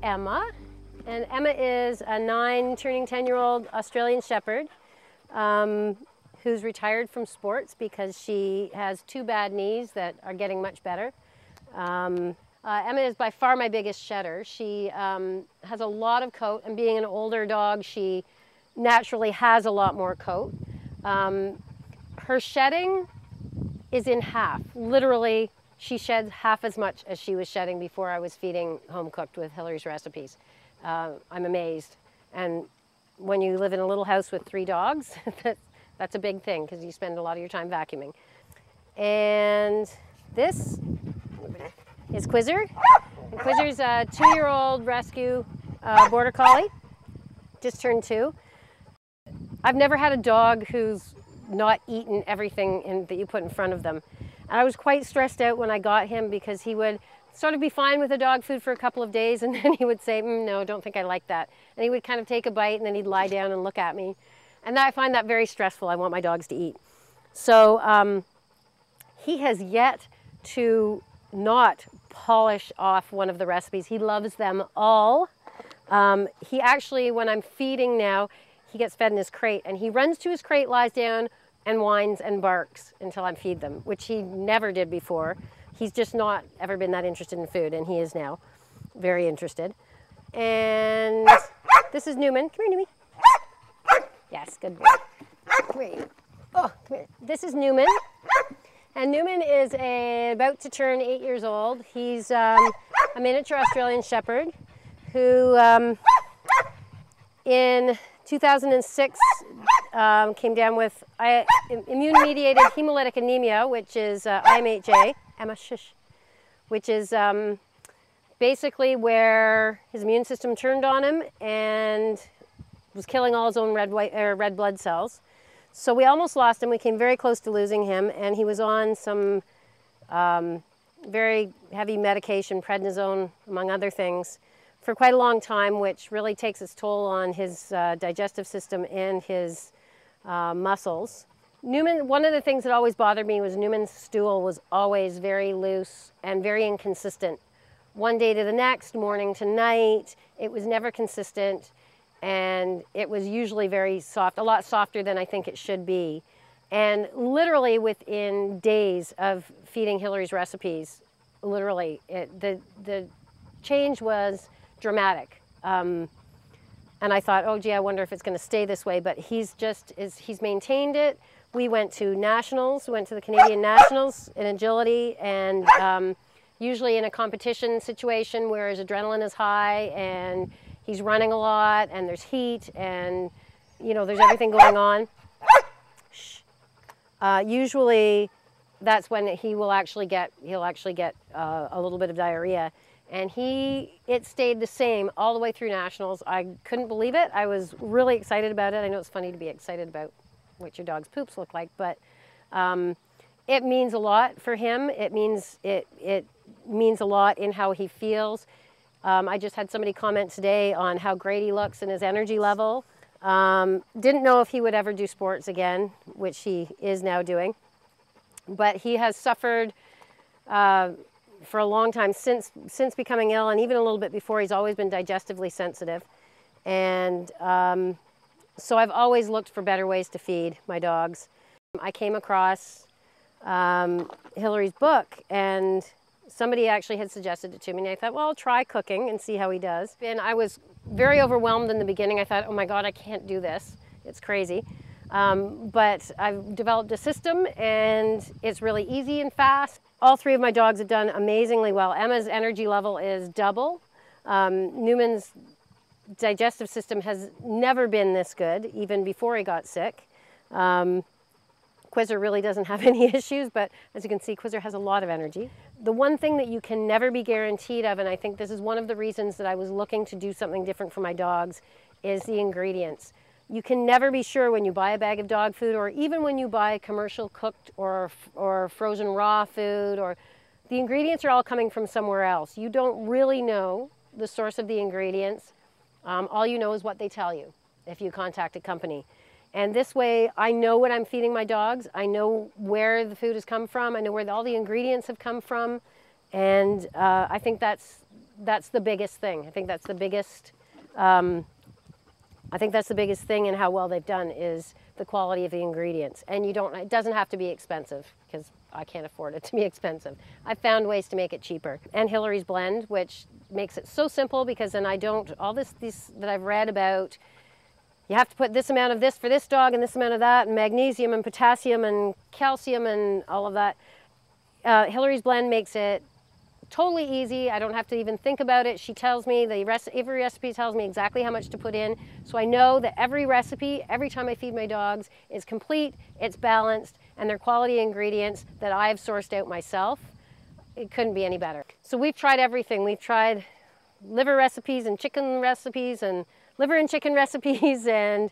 Emma, and Emma is a 9 turning 10-year-old Australian Shepherd who's retired from sports because she has 2 bad knees that are getting much better. Emma is by far my biggest shedder. She has a lot of coat, and being an older dog, she naturally has a lot more coat. Her shedding is in half. Literally, she sheds half as much as she was shedding before I was feeding home cooked with Hilary's recipes. I'm amazed. And when you live in a little house with 3 dogs, that's a big thing because you spend a lot of your time vacuuming. And this is Quizzer. And Quizzer's a 2-year-old rescue border collie, just turned 2. I've never had a dog who's not eaten everything that you put in front of them. And I was quite stressed out when I got him because he would sort of be fine with the dog food for a couple of days, and then he would say, no, don't think I like that. And he would kind of take a bite, and then he'd lie down and look at me. And I find that very stressful. I want my dogs to eat. So he has yet to not polish off one of the recipes. He loves them all. He actually, when I'm feeding now, he gets fed in his crate, and he runs to his crate, lies down, and whines and barks until I feed them, which he never did before. He's just not ever been that interested in food, and he is now very interested. And this is Newman. Come here, Newman. Yes, good boy. Come here. Oh, come here. This is Newman. And Newman is about to turn 8 years old. He's a miniature Australian Shepherd who in 2006 came down with immune-mediated hemolytic anemia, which is IMHA, Emma, shush, which is basically where his immune system turned on him and was killing all his own red blood cells. So we almost lost him. We came very close to losing him, and he was on some very heavy medication, prednisone, among other things, for quite a long time, which really takes its toll on his digestive system and his muscles. Newman, one of the things that always bothered me was Newman's stool was always very loose and very inconsistent. One day to the next, morning to night, it was never consistent, and it was usually very soft, a lot softer than I think it should be. And literally within days of feeding Hilary's recipes, literally, the change was dramatic. And I thought, oh gee, I wonder if it's going to stay this way, but he's maintained it. We went to nationals, we went to the Canadian Nationals in agility, and usually in a competition situation where his adrenaline is high and he's running a lot and there's heat and there's everything going on. Usually that's when he'll actually get a little bit of diarrhea. And it stayed the same all the way through nationals. I couldn't believe it. I was really excited about it. I know it's funny to be excited about what your dog's poops look like, but it means a lot for him. It means a lot in how he feels. I just had somebody comment today on how great he looks and his energy level. Didn't know if he would ever do sports again, which he is now doing, but he has suffered for a long time since becoming ill, and even a little bit before. He's always been digestively sensitive, and so I've always looked for better ways to feed my dogs. I came across Hilary's book, and somebody actually had suggested it to me, and I thought, well, I'll try cooking and see how he does. And I was very overwhelmed in the beginning. I thought, oh my God, I can't do this. It's crazy. But I've developed a system, and it's really easy and fast. All 3 of my dogs have done amazingly well. Emma's energy level is double. Newman's digestive system has never been this good, even before he got sick. Quizzer really doesn't have any issues, but as you can see, Quizzer has a lot of energy. The one thing that you can never be guaranteed of, and I think this is one of the reasons that I was looking to do something different for my dogs, is the ingredients. You can never be sure when you buy a bag of dog food, or even when you buy commercial cooked or frozen raw food, or the ingredients are all coming from somewhere else. You don't really know the source of the ingredients. All you know is what they tell you if you contact a company. And this way, I know what I'm feeding my dogs. I know where the food has come from. I know where all the ingredients have come from. And I think that's that's the biggest thing. I think that's the biggest thing in how well they've done is the quality of the ingredients. And it doesn't have to be expensive, because I can't afford it to be expensive. I've found ways to make it cheaper. And Hilary's blend, which makes it so simple, because then all these that I've read about, you have to put this amount of this for this dog and this amount of that, and magnesium and potassium and calcium and all of that. Hilary's blend makes it totally easy. I don't have to even think about it. She tells me, every recipe tells me exactly how much to put in. So I know that every recipe, every time I feed my dogs, is complete, it's balanced, and they're quality ingredients that I've sourced out myself. It couldn't be any better. So we've tried everything. We've tried liver recipes and chicken recipes and liver and chicken recipes, and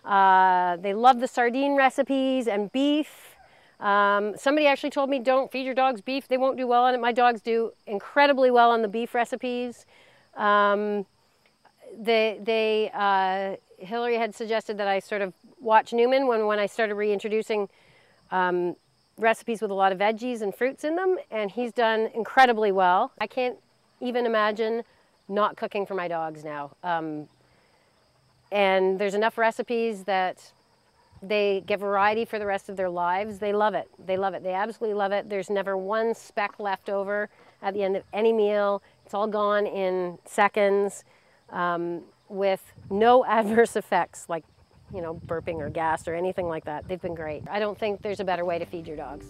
they love the sardine recipes and beef. Somebody actually told me, don't feed your dogs beef, they won't do well on it. My dogs do incredibly well on the beef recipes. Hilary had suggested that I sort of watch Newman when I started reintroducing recipes with a lot of veggies and fruits in them, and he's done incredibly well. I can't even imagine not cooking for my dogs now. And there's enough recipes that they get variety for the rest of their lives. They love it. They love it. They absolutely love it. There's never one speck left over at the end of any meal. It's all gone in seconds, with no adverse effects like, burping or gas or anything like that. They've been great. I don't think there's a better way to feed your dogs.